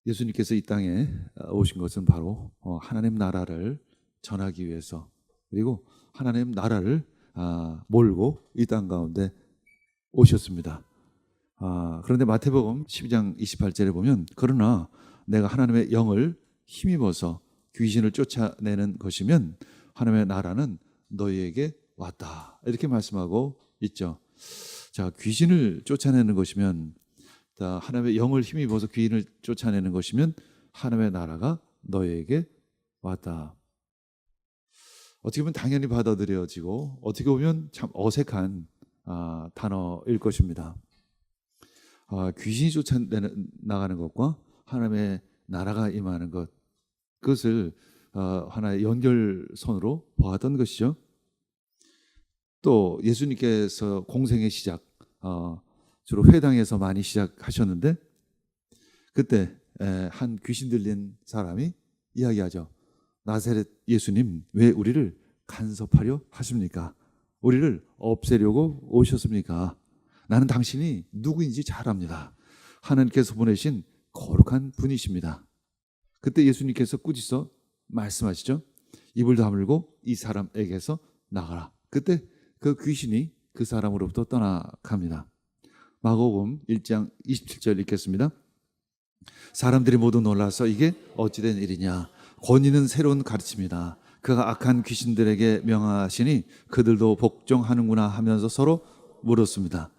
예수님께서 이 땅에 오신 것은 바로 하나님 나라를 전하기 위해서, 그리고 하나님 나라를 몰고 이 땅 가운데 오셨습니다. 그런데 마태복음 12장 28절에 보면, 그러나 내가 하나님의 영을 힘입어서 귀신을 쫓아내는 것이면 하나님의 나라는 너희에게 왔다, 이렇게 말씀하고 있죠. 자, 귀신을 쫓아내는 것이면, 하나님의 영을 힘입어서 귀신을 쫓아내는 것이면 하나님의 나라가 너희에게 왔다. 어떻게 보면 당연히 받아들여지고, 어떻게 보면 참 어색한 단어일 것입니다. 귀신이 쫓아나가는 것과 하나님의 나라가 임하는 것, 그것을 하나의 연결선으로 보았던 것이죠. 또 예수님께서 공생의 시작, 주로 회당에서 많이 시작하셨는데, 그때 한 귀신 들린 사람이 이야기하죠. 나사렛 예수님, 왜 우리를 간섭하려 하십니까? 우리를 없애려고 오셨습니까? 나는 당신이 누구인지 잘 압니다. 하나님께서 보내신 거룩한 분이십니다. 그때 예수님께서 꾸짖어 말씀하시죠. 입을 다물고 이 사람에게서 나가라. 그때 그 귀신이 그 사람으로부터 떠나갑니다. 마가복음 1장 27절 읽겠습니다. 사람들이 모두 놀라서 이게 어찌된 일이냐, 권위는 새로운 가르침이다. 그가 악한 귀신들에게 명하시니 그들도 복종하는구나 하면서 서로 물었습니다.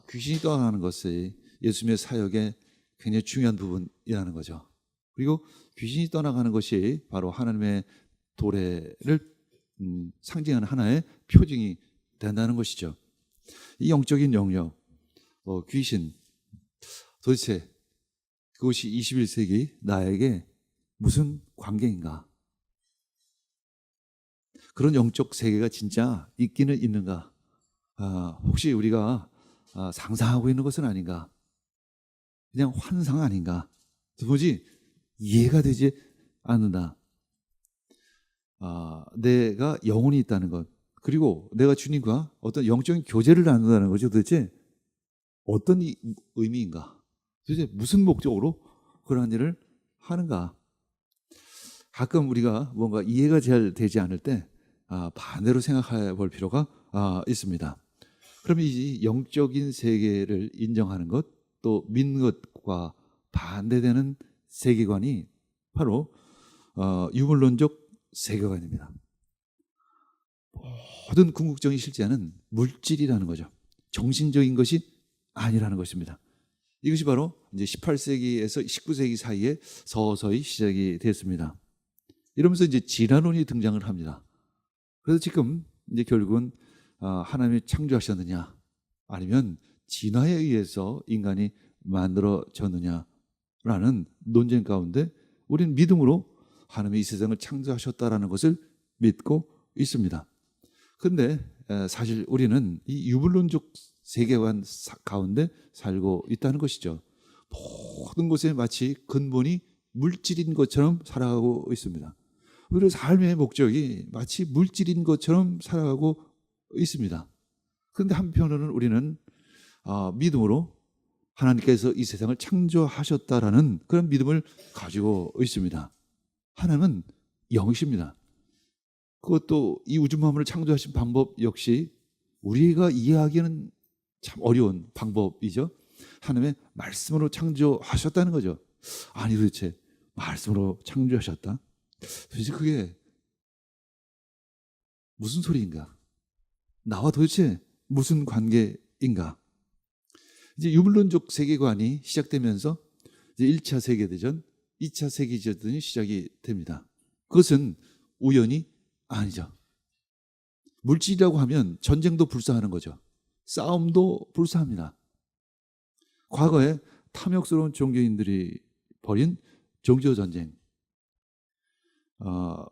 귀신이 떠나가는 것이 예수님의 사역의 굉장히 중요한 부분이라는 거죠. 그리고 귀신이 떠나가는 것이 바로 하나님의 도래를 상징하는 하나의 표징이 된다는 것이죠. 이 영적인 영역, 귀신, 도대체 그것이 21세기 나에게 무슨 관계인가? 그런 영적 세계가 진짜 있기는 있는가? 혹시 우리가 상상하고 있는 것은 아닌가? 그냥 환상 아닌가? 도무지 이해가 되지 않는다. 내가 영혼이 있다는 것, 그리고 내가 주님과 어떤 영적인 교제를 나눈다는 거죠. 도대체 어떤 의미인가? 도대체 무슨 목적으로 그러한 일을 하는가? 가끔 우리가 뭔가 이해가 잘 되지 않을 때 반대로 생각해 볼 필요가 있습니다. 그럼 이 영적인 세계를 인정하는 것, 또 믿는 것과 반대되는 세계관이 바로 유물론적 세계관입니다. 모든 궁극적인 실제는 물질이라는 거죠. 정신적인 것이 아니라는 것입니다. 이것이 바로 이제 18세기에서 19세기 사이에 서서히 시작이 됐습니다. 이러면서 이제 진화론이 등장을 합니다. 그래서 지금 이제 결국은 하나님이 창조하셨느냐, 아니면 진화에 의해서 인간이 만들어졌느냐라는 논쟁 가운데 우리는 믿음으로 하나님이 이 세상을 창조하셨다라는 것을 믿고 있습니다. 그런데 사실 우리는 이 유물론적 세계관 가운데 살고 있다는 것이죠. 모든 것에 마치 근본이 물질인 것처럼 살아가고 있습니다. 우리의 삶의 목적이 마치 물질인 것처럼 살아가고 있습니다. 그런데 한편으로는 우리는 믿음으로 하나님께서 이 세상을 창조하셨다라는 그런 믿음을 가지고 있습니다. 하나님은 영이십니다. 그것도 이 우주 만물을 창조하신 방법 역시 우리가 이해하기는 참 어려운 방법이죠. 하나님의 말씀으로 창조하셨다는 거죠. 아니, 도대체 말씀으로 창조하셨다? 도대체 그게 무슨 소리인가? 나와 도대체 무슨 관계인가? 이제 유물론적 세계관이 시작되면서 이제 1차 세계대전, 2차 세계대전이 시작이 됩니다. 그것은 우연이 아니죠. 물질이라고 하면 전쟁도 불사하는 거죠. 싸움도 불사합니다. 과거에 탐욕스러운 종교인들이 벌인 종교전쟁,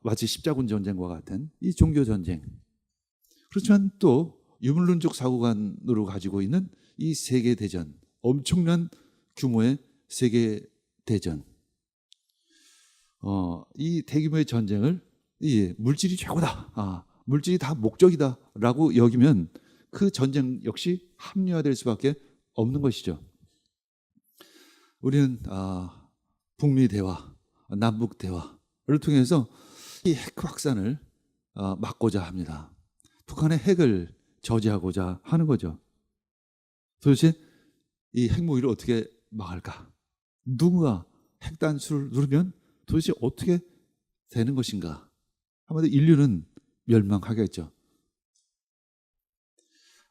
마치 십자군 전쟁과 같은 이 종교전쟁, 그렇지만 또 유물론적 사고관으로 가지고 있는 이 세계대전, 엄청난 규모의 세계대전, 이 대규모의 전쟁을 물질이 최고다, 물질이 다 목적이다 라고 여기면 그 전쟁 역시 합리화될 수밖에 없는 것이죠. 우리는 북미 대화, 남북 대화를 통해서 이 핵 확산을 막고자 합니다. 북한의 핵을 저지하고자 하는 거죠. 도대체 이 핵무기를 어떻게 막을까? 누군가 핵단수를 누르면 도대체 어떻게 되는 것인가? 한마디로 인류는 멸망하겠죠.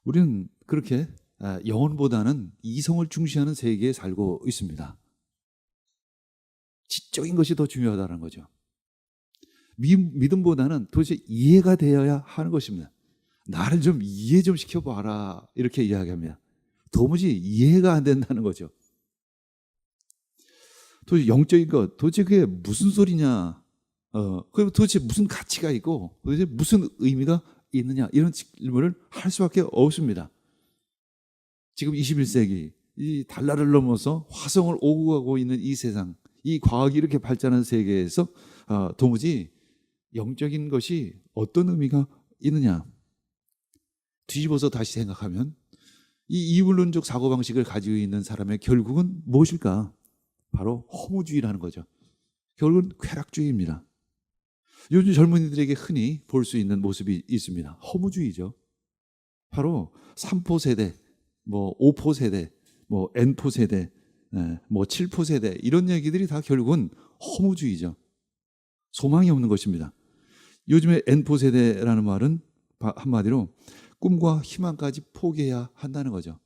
우리는 그렇게 영혼보다는 이성을 중시하는 세계에 살고 있습니다. 지적인 것이 더 중요하다는 거죠. 믿음보다는 도대체 이해가 되어야 하는 것입니다. 나를 좀 이해 좀 시켜봐라 이렇게 이야기합니다. 도무지 이해가 안 된다는 거죠. 도대체 영적인 것, 도대체 그게 무슨 소리냐? 그리고 도대체 무슨 가치가 있고 도대체 무슨 의미가 있느냐? 이런 질문을 할 수밖에 없습니다. 지금 21세기 이 달나라를 넘어서 화성을 오고 가고 있는 이 세상, 이 과학이 이렇게 발전한 세계에서 도무지 영적인 것이 어떤 의미가 있느냐? 뒤집어서 다시 생각하면 이 이분론적 사고방식을 가지고 있는 사람의 결국은 무엇일까? 바로 허무주의라는 거죠. 결국은 쾌락주의입니다. 요즘 젊은이들에게 흔히 볼 수 있는 모습이 있습니다. 허무주의죠. 바로 3포 세대, 뭐 5포 세대, 뭐 N포 세대, 뭐 7포 세대 이런 얘기들이 다 결국은 허무주의죠. 소망이 없는 것입니다. 요즘에 N포 세대라는 말은 한마디로 꿈과 희망까지 포기해야 한다는 거죠.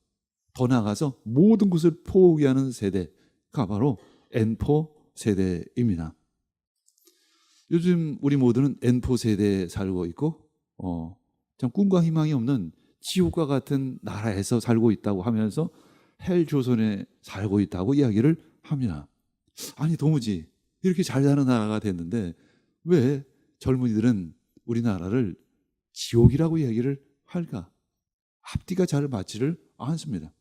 더 나아가서 모든 것을 포기하는 세대가 바로 N포 세대입니다. 요즘 우리 모두는 N포 세대에 살고 있고 참 꿈과 희망이 없는 지옥과 같은 나라에서 살고 있다고 하면서 헬 조선에 살고 있다고 이야기를 합니다. 아니 도무지 이렇게 잘 사는 나라가 됐는데 왜 젊은이들은 우리나라를 지옥이라고 이야기를 할까? 앞뒤가 잘 맞지를 않습니다.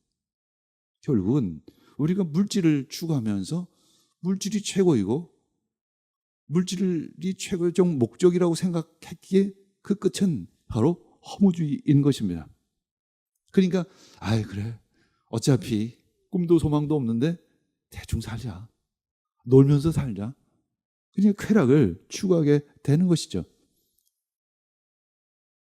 결국은 우리가 물질을 추구하면서 물질이 최고이고 물질이 최고적 목적이라고 생각했기에 그 끝은 바로 허무주의인 것입니다. 그러니까 그래 어차피 꿈도 소망도 없는데 대충 살자, 놀면서 살자, 그냥 쾌락을 추구하게 되는 것이죠.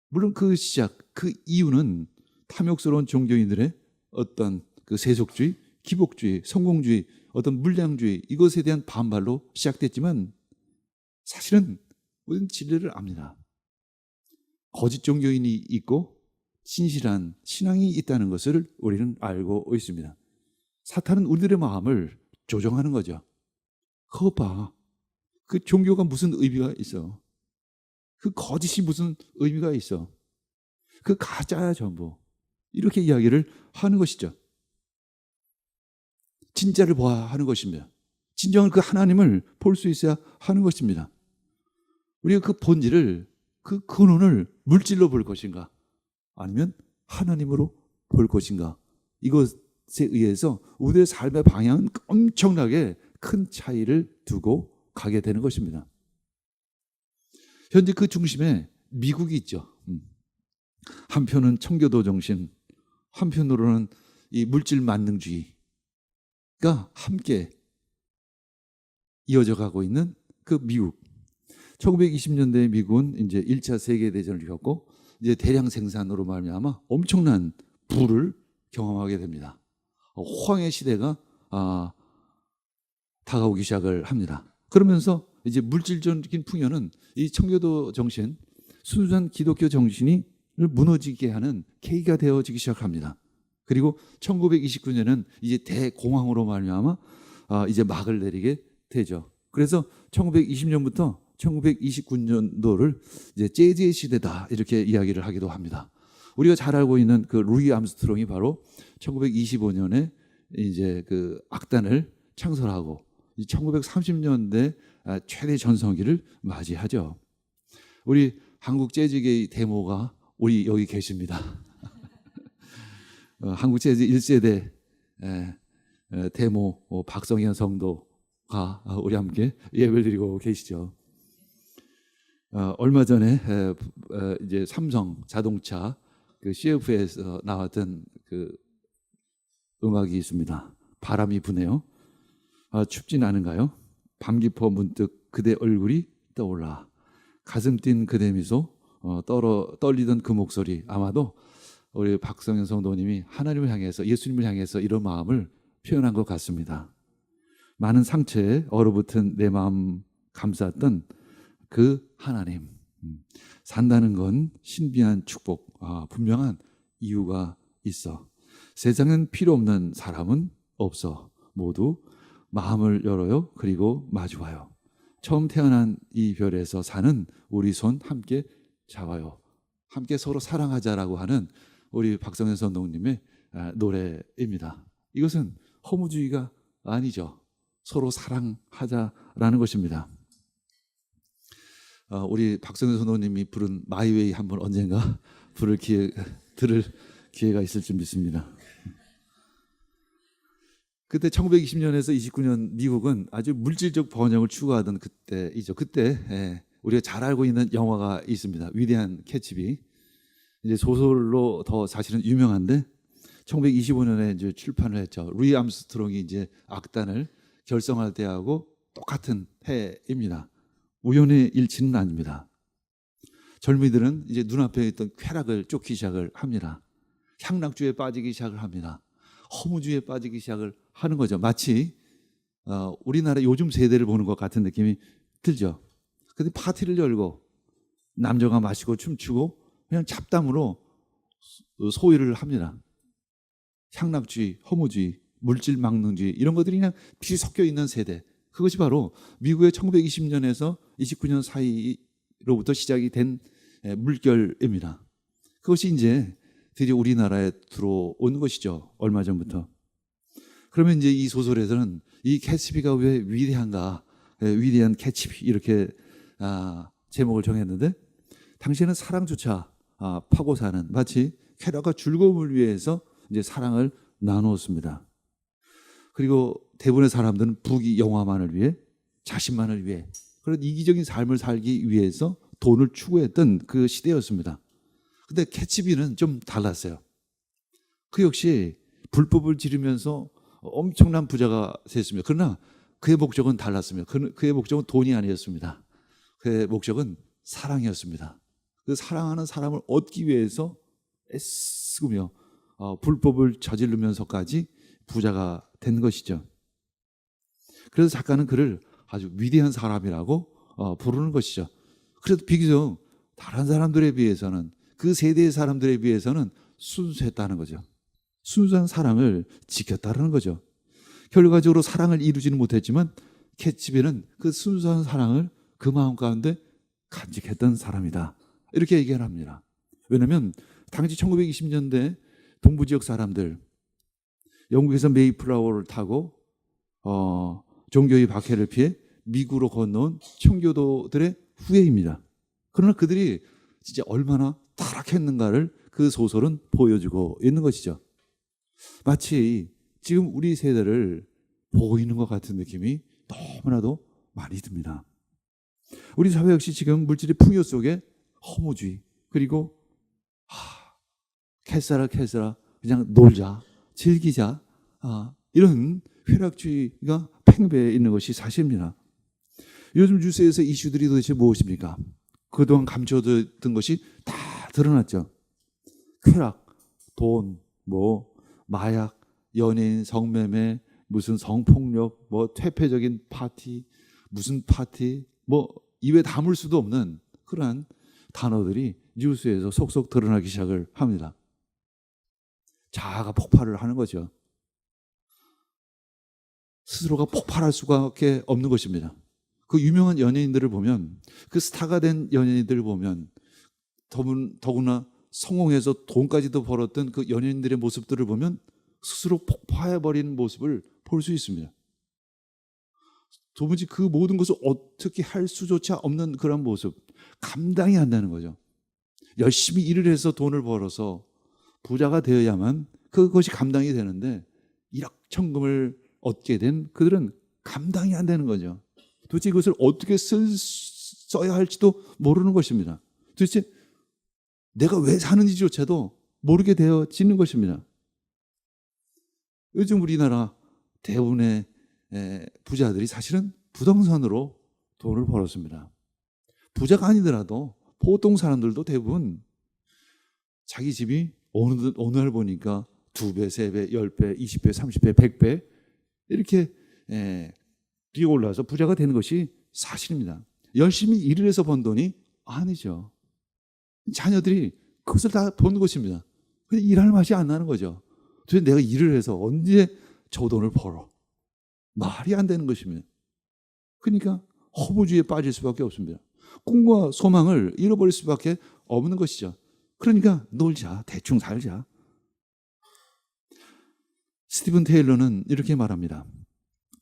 물론 그 시작, 그 이유는 탐욕스러운 종교인들의 어떤 그 세속주의, 기복주의, 성공주의, 어떤 물량주의 이것에 대한 반발로 시작됐지만 사실은 우리는 진리를 압니다. 거짓 종교인이 있고 진실한 신앙이 있다는 것을 우리는 알고 있습니다. 사탄은 우리들의 마음을 조종하는 거죠. 그거 봐. 그 종교가 무슨 의미가 있어? 그 거짓이 무슨 의미가 있어? 그 가짜야 전부. 이렇게 이야기를 하는 것이죠. 진짜를 봐야 하는 것입니다. 진정한 그 하나님을 볼 수 있어야 하는 것입니다. 우리가 그 본질을, 그 근원을 물질로 볼 것인가 아니면 하나님으로 볼 것인가, 이것에 의해서 우리의 삶의 방향은 엄청나게 큰 차이를 두고 가게 되는 것입니다. 현재 그 중심에 미국이 있죠. 한편은 청교도 정신, 한편으로는 이 물질 만능주의가 함께 이어져 가고 있는 그 미국. 1920년대 미국은 이제 1차 세계대전을 겪고 이제 대량 생산으로 말미암아 엄청난 부를 경험하게 됩니다. 호황의 시대가 다가오기 시작을 합니다. 그러면서 이제 물질적인 풍요는 이 청교도 정신, 순수한 기독교 정신이 무너지게 하는 계기가 되어지기 시작합니다. 그리고 1929년은 이제 대공황으로 말미암아 이제 막을 내리게 되죠. 그래서 1920년부터 1929년도를 이제 재즈의 시대다 이렇게 이야기를 하기도 합니다. 우리가 잘 알고 있는 그 루이 암스트롱이 바로 1925년에 이제 그 악단을 창설하고 1930년대 최대 전성기를 맞이하죠. 우리 한국 재즈계의 데모가 우리 여기 계십니다. 한국 재즈 1세대 데모 박성현 성도가 우리 함께 예배를 드리고 계시죠. 얼마 전에 이제 삼성 자동차 그 CF에서 나왔던 그 음악이 있습니다. 바람이 부네요. 춥진 않은가요? 밤 깊어 문득 그대 얼굴이 떠올라. 가슴 뛴 그대 미소, 떨리던 그 목소리. 아마도 우리 박성현 성도님이 하나님을 향해서, 예수님을 향해서 이런 마음을 표현한 것 같습니다. 많은 상처에 얼어붙은 내 마음 감쌌던 그 하나님. 산다는 건 신비한 축복, 분명한 이유가 있어. 세상엔 필요 없는 사람은 없어. 모두 마음을 열어요. 그리고 마주와요. 처음 태어난 이 별에서 사는 우리 손 함께 잡아요. 함께 서로 사랑하자라고 하는 우리 박성현 선동님의 노래입니다. 이것은 허무주의가 아니죠. 서로 사랑하자라는 것입니다. 우리 박성현 선동님이 부른 마이웨이 한번 언젠가 들을 기회가 있을지 믿습니다. 그때 1920년에서 29년 미국은 아주 물질적 번영을 추구하던 그때이죠. 그때 우리가 잘 알고 있는 영화가 있습니다. 위대한 캐치비. 이제 소설로 더 사실은 유명한데 1925년에 이제 출판을 했죠. 루이 암스트롱이 이제 악단을 결성할 때하고 똑같은 해입니다. 우연의 일치는 아닙니다. 젊은이들은 이제 눈앞에 있던 쾌락을 쫓기 시작을 합니다. 향락주에 빠지기 시작을 합니다. 허무주의에 빠지기 시작을 하는 거죠. 마치 우리나라 요즘 세대를 보는 것 같은 느낌이 들죠. 근데 파티를 열고 남자가 마시고 춤추고 그냥 잡담으로 소위를 합니다. 향락주의, 허무주의, 물질망능주의 이런 것들이 그냥 빛이 섞여 있는 세대. 그것이 바로 미국의 1920년에서 29년 사이로부터 시작이 된 물결입니다. 그것이 이제 드디어 우리나라에 들어온 것이죠. 얼마 전부터. 그러면 이제 이 소설에서는 이 캐치비가 왜 위대한가, 위대한 캐치비 이렇게 제목을 정했는데 당시에는 사랑조차 파고 사는, 마치 쾌락과 즐거움을 위해서 이제 사랑을 나누었습니다. 그리고 대부분의 사람들은 부귀 영화만을 위해, 자신만을 위해 그런 이기적인 삶을 살기 위해서 돈을 추구했던 그 시대였습니다. 근데 캐치비는 좀 달랐어요. 그 역시 불법을 지르면서 엄청난 부자가 됐습니다. 그러나 그의 목적은 달랐습니다. 그의 목적은 돈이 아니었습니다. 그의 목적은 사랑이었습니다. 그 사랑하는 사람을 얻기 위해서 애쓰며 불법을 저지르면서까지 부자가 된 것이죠. 그래서 작가는 그를 아주 위대한 사람이라고 부르는 것이죠. 그래도 비교적 다른 사람들에 비해서는, 그 세대의 사람들에 비해서는 순수했다는 거죠. 순수한 사랑을 지켰다는 거죠. 결과적으로 사랑을 이루지는 못했지만 캐치비는 그 순수한 사랑을 그 마음 가운데 간직했던 사람이다. 이렇게 얘기를 합니다. 왜냐하면 당시 1920년대 동부 지역 사람들, 영국에서 메이플라워를 타고 종교의 박해를 피해 미국으로 건너온 청교도들의 후예입니다. 그러나 그들이 진짜 얼마나 타락했는가를 그 소설은 보여주고 있는 것이죠. 마치 지금 우리 세대를 보고 있는 것 같은 느낌이 너무나도 많이 듭니다. 우리 사회 역시 지금 물질의 풍요 속에 허무주의, 그리고 캐싸라 그냥 놀자, 즐기자, 이런 쾌락주의가 팽배해 있는 것이 사실입니다. 요즘 뉴스에서 이슈들이 도대체 무엇입니까? 그동안 감춰뒀던 것이 다 드러났죠. 쾌락, 돈, 마약, 연예인, 성매매, 무슨 성폭력, 퇴폐적인 파티, 무슨 파티, 입에 담을 수도 없는 그러한 단어들이 뉴스에서 속속 드러나기 시작을 합니다. 자아가 폭발을 하는 거죠. 스스로가 폭발할 수밖에 없는 것입니다. 그 유명한 연예인들을 보면, 그 스타가 된 연예인들을 보면, 더구나 성공해서 돈까지도 벌었던 그 연예인들의 모습들을 보면 스스로 폭파해버리는 모습을 볼 수 있습니다. 도무지 그 모든 것을 어떻게 할 수조차 없는 그런 모습, 감당이 안 되는 거죠. 열심히 일을 해서 돈을 벌어서 부자가 되어야만 그것이 감당이 되는데, 일확천금을 얻게 된 그들은 감당이 안 되는 거죠. 도대체 이것을 어떻게 써야 할지도 모르는 것입니다. 도대체 내가 왜 사는지조차도 모르게 되어지는 것입니다. 요즘 우리나라 대부분의 부자들이 사실은 부동산으로 돈을 벌었습니다. 부자가 아니더라도 보통 사람들도 대부분 자기 집이 어느 날 보니까 2배, 3배, 10배, 20배, 30배, 100배 이렇게 뛰어올라서 부자가 되는 것이 사실입니다. 열심히 일을 해서 번 돈이 아니죠. 자녀들이 그것을 다 번 것입니다. 근데 일할 맛이 안 나는 거죠. 도대체 내가 일을 해서 언제 저 돈을 벌어? 말이 안 되는 것입니다. 그러니까 허무주의에 빠질 수밖에 없습니다. 꿈과 소망을 잃어버릴 수밖에 없는 것이죠. 그러니까 놀자, 대충 살자. 스티븐 테일러는 이렇게 말합니다.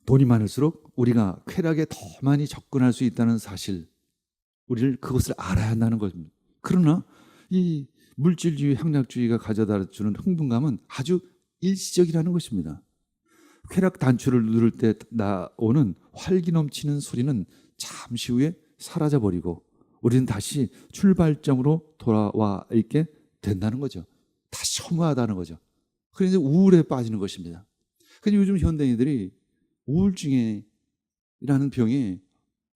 돈이 많을수록 우리가 쾌락에 더 많이 접근할 수 있다는 사실, 우리를 그것을 알아야 한다는 것입니다. 그러나 이 물질주의, 향락주의가 가져다 주는 흥분감은 아주 일시적이라는 것입니다. 쾌락 단추를 누를 때 나오는 활기 넘치는 소리는 잠시 후에 사라져버리고 우리는 다시 출발점으로 돌아와 있게 된다는 거죠. 다시 허무하다는 거죠. 그래서 우울에 빠지는 것입니다. 그런데 요즘 현대인들이 우울증이라는 병이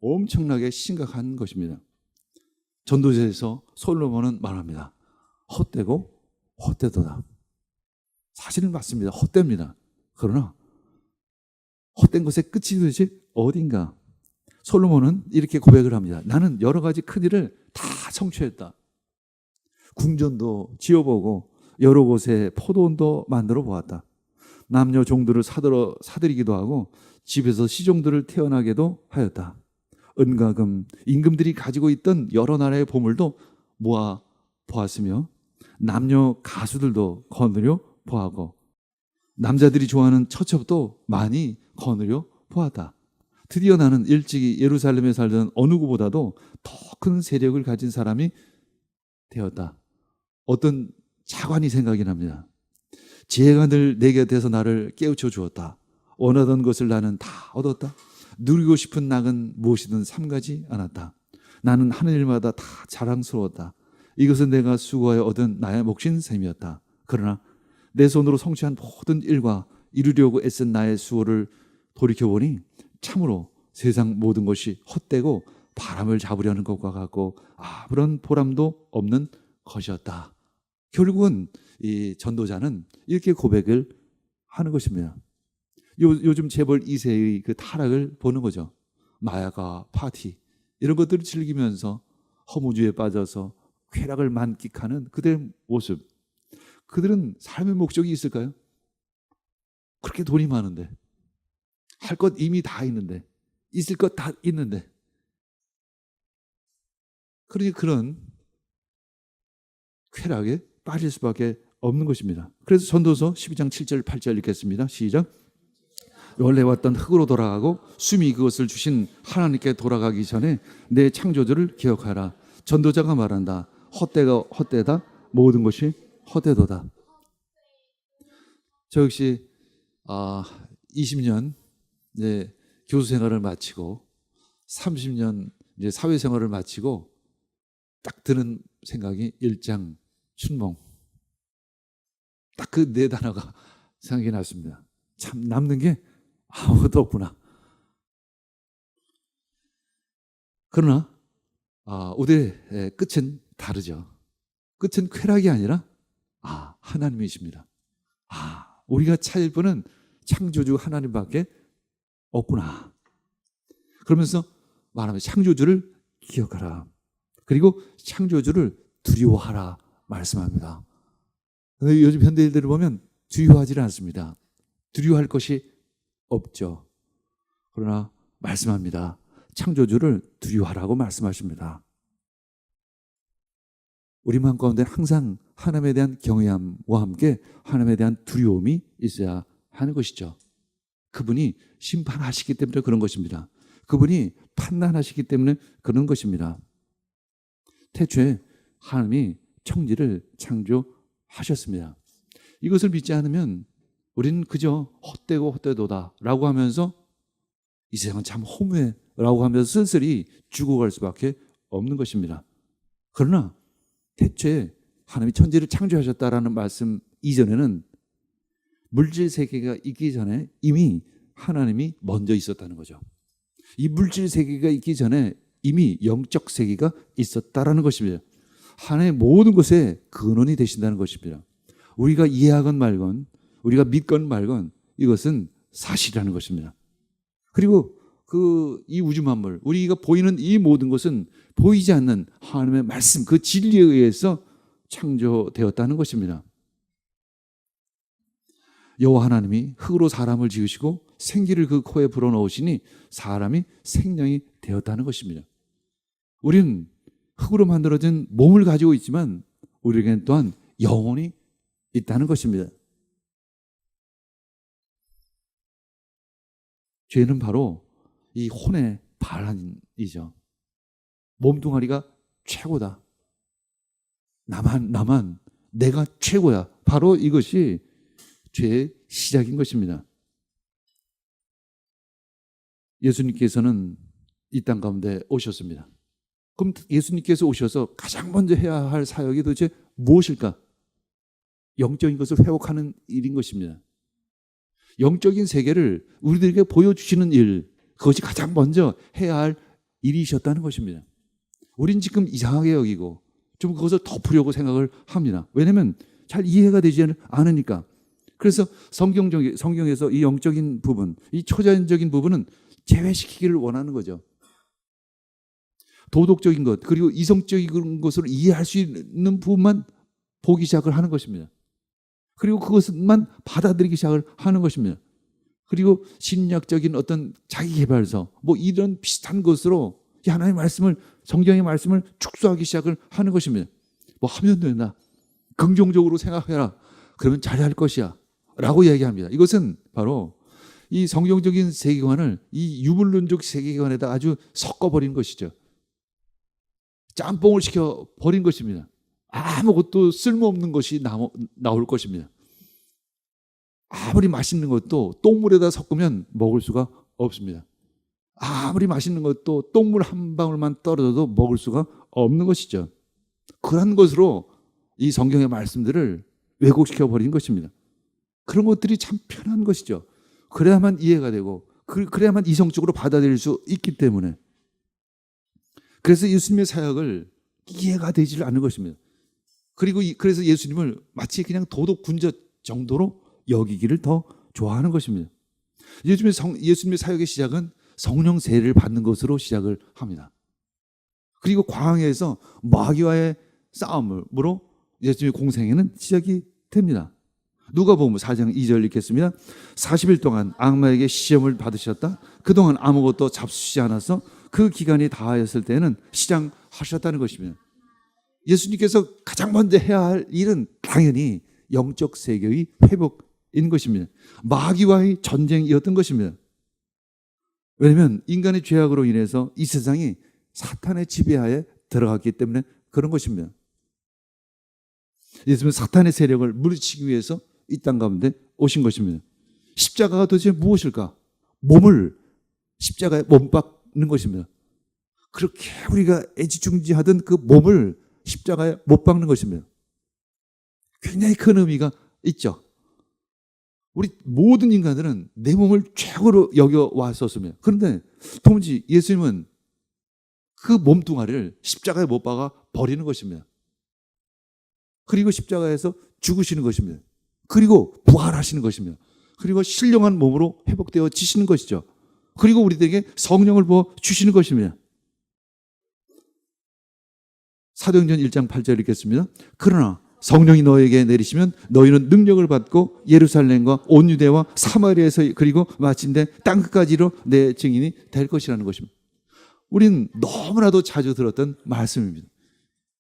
엄청나게 심각한 것입니다. 전도서에서 솔로몬은 말합니다. 헛되고 헛되도다. 사실은 맞습니다. 헛됩니다. 그러나 헛된 것의 끝이 도대체 어딘가? 솔로몬은 이렇게 고백을 합니다. 나는 여러 가지 큰 일을 다 성취했다. 궁전도 지어보고 여러 곳에 포도원도 만들어 보았다. 남녀 종들을 사들이기도 하고 집에서 시종들을 태어나게도 하였다. 은과 금, 임금들이 가지고 있던 여러 나라의 보물도 모아 보았으며 남녀 가수들도 거느려 보았고 남자들이 좋아하는 처첩도 많이 거느려 보았다. 드디어 나는 일찍이 예루살렘에 살던 어느 누구보다도 더 큰 세력을 가진 사람이 되었다. 어떤 차관이 생각이 납니다. 지혜가 늘 내 곁에서 나를 깨우쳐 주었다. 원하던 것을 나는 다 얻었다. 누리고 싶은 낙은 무엇이든 삼가지 않았다. 나는 하는 일마다 다 자랑스러웠다. 이것은 내가 수고하여 얻은 나의 몫인 셈이었다. 그러나 내 손으로 성취한 모든 일과 이루려고 애쓴 나의 수고를 돌이켜보니 참으로 세상 모든 것이 헛되고 바람을 잡으려는 것과 같고 아무런 보람도 없는 것이었다. 결국은 이 전도자는 이렇게 고백을 하는 것입니다. 요즘 재벌 2세의 그 타락을 보는 거죠. 마약과 파티 이런 것들을 즐기면서 허무주의에 빠져서 쾌락을 만끽하는 그들의 모습. 그들은 삶의 목적이 있을까요? 그렇게 돈이 많은데, 할 것 이미 다 있는데, 있을 것 다 있는데. 그러니 그런 쾌락에 빠질 수밖에 없는 것입니다. 그래서 전도서 12장 7절 8절 읽겠습니다. 시작. 원래 왔던 흙으로 돌아가고 숨이 그것을 주신 하나님께 돌아가기 전에 내 창조주를 기억하라. 전도자가 말한다. 헛되가 헛되다. 모든 것이 헛되도다. 저 역시 20년 이제 교수 생활을 마치고 30년 이제 사회 생활을 마치고 딱 드는 생각이 일장 춘몽. 딱 그 네 단어가 생각이 났습니다. 참 남는 게 아무것도 없구나. 그러나 우리의 끝은 다르죠. 끝은 쾌락이 아니라 하나님이십니다. 우리가 찾을 분은 창조주 하나님밖에 없구나. 그러면서 말하면 창조주를 기억하라. 그리고 창조주를 두려워하라 말씀합니다. 그런데 요즘 현대인들을 보면 두려워하지는 않습니다. 두려워할 것이 없죠. 그러나 말씀합니다. 창조주를 두려워하라고 말씀하십니다. 우리 마음 가운데 항상 하나님에 대한 경외함과 함께 하나님에 대한 두려움이 있어야 하는 것이죠. 그분이 심판하시기 때문에 그런 것입니다. 그분이 판단하시기 때문에 그런 것입니다. 태초에 하나님이 천지를 창조하셨습니다. 이것을 믿지 않으면 우리는 그저 헛되고 헛되도다 라고 하면서 이 세상은 참 허무해 라고 하면서 쓸쓸히 죽어갈 수밖에 없는 것입니다. 그러나 태초에 하나님이 천지를 창조하셨다라는 말씀 이전에는 물질 세계가 있기 전에 이미 하나님이 먼저 있었다는 거죠. 이 물질 세계가 있기 전에 이미 영적 세계가 있었다라는 것입니다. 하나의 모든 것의 근원이 되신다는 것입니다. 우리가 이해하건 말건, 우리가 믿건 말건 이것은 사실이라는 것입니다. 그리고 이 우주 만물, 우리가 보이는 이 모든 것은 보이지 않는 하나님의 말씀, 그 진리에 의해서 창조되었다는 것입니다. 여호와 하나님이 흙으로 사람을 지으시고 생기를 그 코에 불어넣으시니 사람이 생명이 되었다는 것입니다. 우리는 흙으로 만들어진 몸을 가지고 있지만 우리에게는 또한 영혼이 있다는 것입니다. 죄는 바로 이 혼의 반란이죠. 몸뚱아리가 최고다. 나만 내가 최고야. 바로 이것이 죄의 시작인 것입니다. 예수님께서는 이 땅 가운데 오셨습니다. 그럼 예수님께서 오셔서 가장 먼저 해야 할 사역이 도대체 무엇일까? 영적인 것을 회복하는 일인 것입니다. 영적인 세계를 우리들에게 보여주시는 일, 그것이 가장 먼저 해야 할 일이셨다는 것입니다. 우린 지금 이상하게 여기고 좀 그것을 덮으려고 생각을 합니다. 왜냐하면 잘 이해가 되지 않으니까. 그래서 성경에서 이 영적인 부분, 이 초자연적인 부분은 제외시키기를 원하는 거죠. 도덕적인 것, 그리고 이성적인 것으로 이해할 수 있는 부분만 보기 시작을 하는 것입니다. 그리고 그것만 받아들이기 시작을 하는 것입니다. 그리고 심리학적인 어떤 자기개발서, 뭐 이런 비슷한 것으로 하나님의 말씀을, 성경의 말씀을 축소하기 시작을 하는 것입니다. 뭐 하면 된다. 긍정적으로 생각해라. 그러면 잘할 것이야. 라고 얘기합니다. 이것은 바로 이 성경적인 세계관을 이 유물론적 세계관에다 아주 섞어버린 것이죠. 짬뽕을 시켜버린 것입니다. 아무것도 쓸모없는 것이 나올 것입니다. 아무리 맛있는 것도 똥물에다 섞으면 먹을 수가 없습니다. 아무리 맛있는 것도 똥물 한 방울만 떨어져도 먹을 수가 없는 것이죠. 그런 것으로 이 성경의 말씀들을 왜곡시켜버린 것입니다. 그런 것들이 참 편한 것이죠. 그래야만 이해가 되고 그래야만 이성적으로 받아들일 수 있기 때문에. 그래서 예수님의 사역을 이해가 되지 않는 것입니다. 그래서 예수님을 마치 그냥 도덕 군자 정도로 여기기를 더 좋아하는 것입니다. 예수님의 사역의 시작은 성령 세례를 받는 것으로 시작을 합니다. 그리고 광야에서 마귀와의 싸움으로 예수님의 공생애는 시작이 됩니다. 누가복음 4장 2절 읽겠습니다. 40일 동안 악마에게 시험을 받으셨다. 그동안 아무것도 잡수시지 않아서 그 기간이 다하였을 때는 시장하셨다는 것입니다. 예수님께서 가장 먼저 해야 할 일은 당연히 영적 세계의 회복인 것입니다. 마귀와의 전쟁이었던 것입니다. 왜냐하면 인간의 죄악으로 인해서 이 세상이 사탄의 지배하에 들어갔기 때문에 그런 것입니다. 예수님은 사탄의 세력을 물리치기 위해서 이 땅 가운데 오신 것입니다. 십자가가 도대체 무엇일까? 몸을 십자가에 못 박는 것입니다. 그렇게 우리가 애지중지하던 그 몸을 십자가에 못 박는 것입니다. 굉장히 큰 의미가 있죠. 우리 모든 인간들은 내 몸을 최고로 여겨왔었습니다. 그런데 도무지 예수님은 그 몸뚱아리를 십자가에 못 박아 버리는 것입니다. 그리고 십자가에서 죽으시는 것입니다. 그리고 부활하시는 것입니다. 그리고 신령한 몸으로 회복되어 지시는 것이죠. 그리고 우리들에게 성령을 부어 주시는 것입니다. 사도행전 1장 8절 읽겠습니다. 그러나 성령이 너에게 내리시면 너희는 능력을 받고 예루살렘과 온 유대와 사마리아에서 그리고 마침내 땅끝까지로 내 증인이 될 것이라는 것입니다. 우리는 너무나도 자주 들었던 말씀입니다.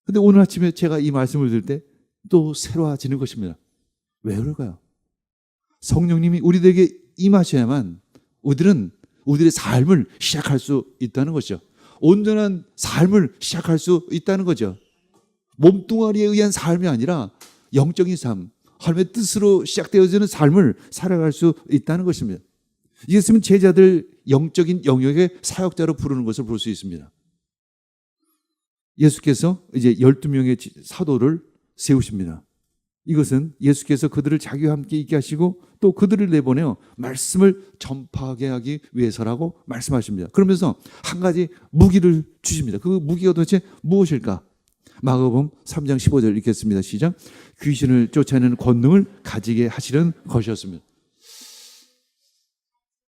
그런데 오늘 아침에 제가 이 말씀을 들을 때 또 새로워지는 것입니다. 왜 그럴까요? 성령님이 우리들에게 임하셔야만 우리들은 우리들의 삶을 시작할 수 있다는 것이죠. 온전한 삶을 시작할 수 있다는 거죠. 몸뚱아리에 의한 삶이 아니라 영적인 삶, 하나님의 뜻으로 시작되어지는 삶을 살아갈 수 있다는 것입니다. 예수님은 제자들 영적인 영역의 사역자로 부르는 것을 볼 수 있습니다. 예수께서 이제 12명의 사도를 세우십니다. 이것은 예수께서 그들을 자기와 함께 있게 하시고 또 그들을 내보내어 말씀을 전파하게 하기 위해서라고 말씀하십니다. 그러면서 한 가지 무기를 주십니다. 그 무기가 도대체 무엇일까? 마가복음 3장 15절 읽겠습니다. 시작. 귀신을 쫓아내는 권능을 가지게 하시는 것이었습니다.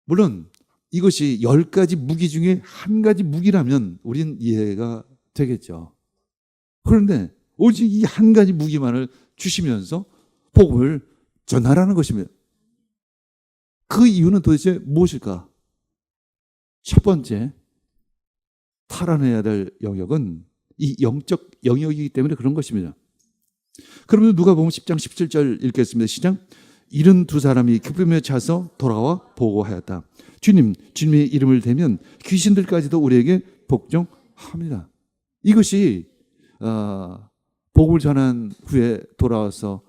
물론 이것이 10가지 무기 중에 한 가지 무기라면 우리는 이해가 되겠죠. 그런데 오직 이 한 가지 무기만을 주시면서 복음을 전하라는 것입니다. 그 이유는 도대체 무엇일까? 첫 번째, 탈환해야 될 영역은 이 영적 영역이기 때문에 그런 것입니다. 그러면 누가복음 10장 17절 읽겠습니다. 시작. 72사람이 기쁘며 차서 돌아와 보고하였다. 주님, 주님의 이름을 대면 귀신들까지도 우리에게 복종합니다. 이것이 복음을 전한 후에 돌아와서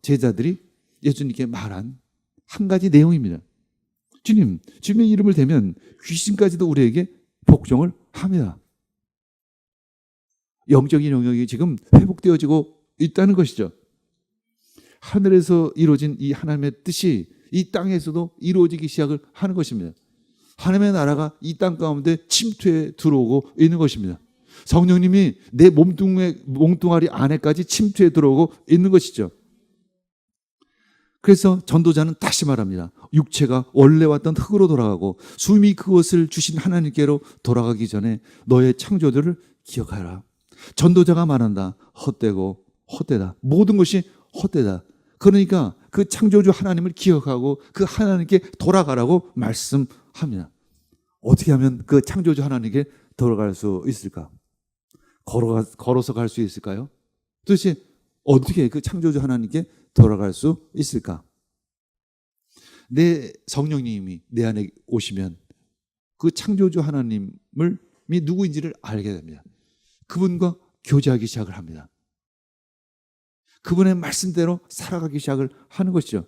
제자들이 예수님께 말한 한 가지 내용입니다. 주님, 주님의 이름을 대면 귀신까지도 우리에게 복종을 합니다. 영적인 영역이 지금 회복되어지고 있다는 것이죠. 하늘에서 이루어진 이 하나님의 뜻이 이 땅에서도 이루어지기 시작을 하는 것입니다. 하나님의 나라가 이 땅 가운데 침투해 들어오고 있는 것입니다. 성령님이 내 몸뚱아리 안에까지 침투해 들어오고 있는 것이죠. 그래서 전도자는 다시 말합니다. 육체가 원래 왔던 흙으로 돌아가고 숨이 그것을 주신 하나님께로 돌아가기 전에 너의 창조들을 기억하라. 전도자가 말한다. 헛되고 헛되다. 모든 것이 헛되다. 그러니까 그 창조주 하나님을 기억하고 그 하나님께 돌아가라고 말씀합니다. 어떻게 하면 그 창조주 하나님께 돌아갈 수 있을까? 걸어서 갈 수 있을까요? 도대체 어떻게 그 창조주 하나님께 돌아갈 수 있을까? 내 성령님이 내 안에 오시면 그 창조주 하나님이 누구인지를 알게 됩니다. 그분과 교제하기 시작을 합니다. 그분의 말씀대로 살아가기 시작을 하는 것이죠.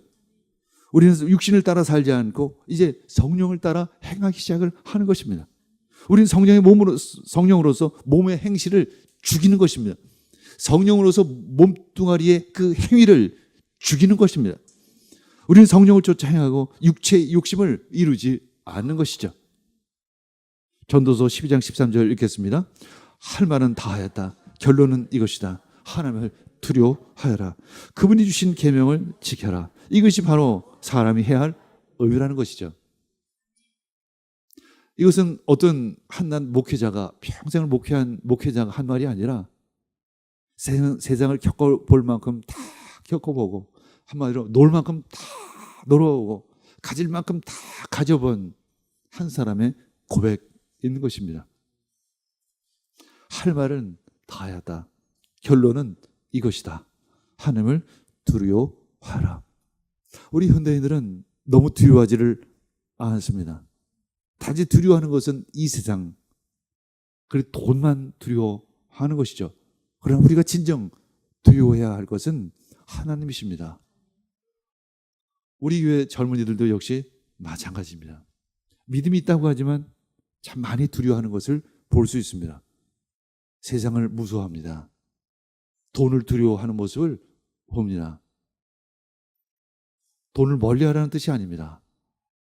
우리는 육신을 따라 살지 않고 이제 성령을 따라 행하기 시작을 하는 것입니다. 우리는 성령으로서 몸의 행실을 죽이는 것입니다. 성령으로서 몸뚱아리의 그 행위를 죽이는 것입니다. 우리는 성령을 쫓아 행하고 육체의 욕심을 이루지 않는 것이죠. 전도서 12장 13절 읽겠습니다. 할 말은 다 하였다. 결론은 이것이다. 하나님을 두려워하여라. 그분이 주신 계명을 지켜라. 이것이 바로 사람이 해야 할 의무라는 것이죠. 이것은 어떤 한낱 목회자가 평생을 목회한 목회자가 한 말이 아니라 세상을 겪어볼 만큼 다 겪어보고 한마디로 놀 만큼 다 놀아보고 가질 만큼 다 가져본 한 사람의 고백인 것입니다. 할 말은 다 하였다. 결론은 이것이다. 하나님을 두려워하라. 우리 현대인들은 너무 두려워하지를 않습니다. 단지 두려워하는 것은 이 세상, 그리고 돈만 두려워하는 것이죠. 그러나 우리가 진정 두려워해야 할 것은 하나님이십니다. 우리 교회 젊은이들도 역시 마찬가지입니다. 믿음이 있다고 하지만 참 많이 두려워하는 것을 볼 수 있습니다. 세상을 무서워합니다. 돈을 두려워하는 모습을 봅니다. 돈을 멀리하라는 뜻이 아닙니다.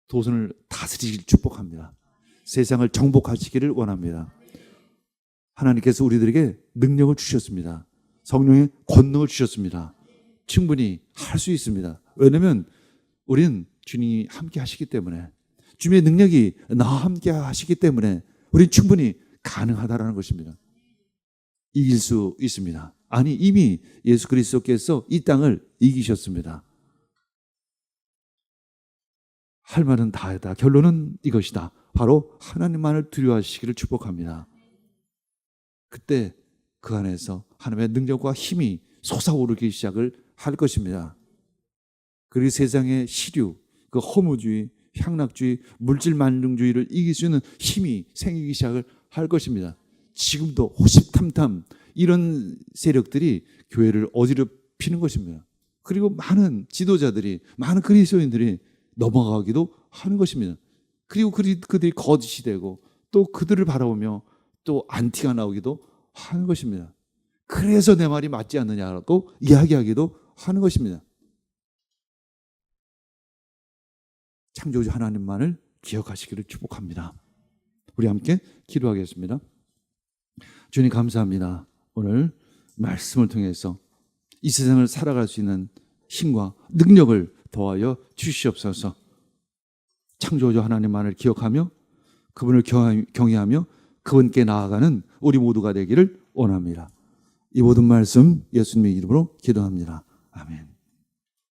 돈을 다스리길 축복합니다. 세상을 정복하시기를 원합니다. 하나님께서 우리들에게 능력을 주셨습니다. 성령의 권능을 주셨습니다. 충분히 할 수 있습니다. 왜냐하면 우리는 주님이 함께 하시기 때문에, 주님의 능력이 나와 함께 하시기 때문에 우리는 충분히 가능하다라는 것입니다. 이길 수 있습니다. 아니, 이미 예수 그리스도께서 이 땅을 이기셨습니다. 할 말은 다 했다. 결론은 이것이다. 바로 하나님만을 두려워하시기를 축복합니다. 그때 그 안에서 하나님의 능력과 힘이 솟아오르기 시작을 할 것입니다. 그리고 세상의 시류, 그 허무주의, 향락주의, 물질 만능주의를 이길 수 있는 힘이 생기기 시작을 할 것입니다. 지금도 호시탐탐 이런 세력들이 교회를 어지럽히는 것입니다. 그리고 많은 지도자들이, 많은 그리스도인들이 넘어가기도 하는 것입니다. 그리고 그들이 거짓이 되고 또 그들을 바라보며 또 안티가 나오기도 하는 것입니다. 그래서 내 말이 맞지 않느냐라고 이야기하기도 하는 것입니다. 창조주 하나님만을 기억하시기를 축복합니다. 우리 함께 기도하겠습니다. 주님 감사합니다. 오늘 말씀을 통해서 이 세상을 살아갈 수 있는 힘과 능력을 더하여 주시옵소서. 창조주 하나님만을 기억하며 그분을 경외하며 그분께 나아가는 우리 모두가 되기를 원합니다. 이 모든 말씀 예수님의 이름으로 기도합니다. 아멘.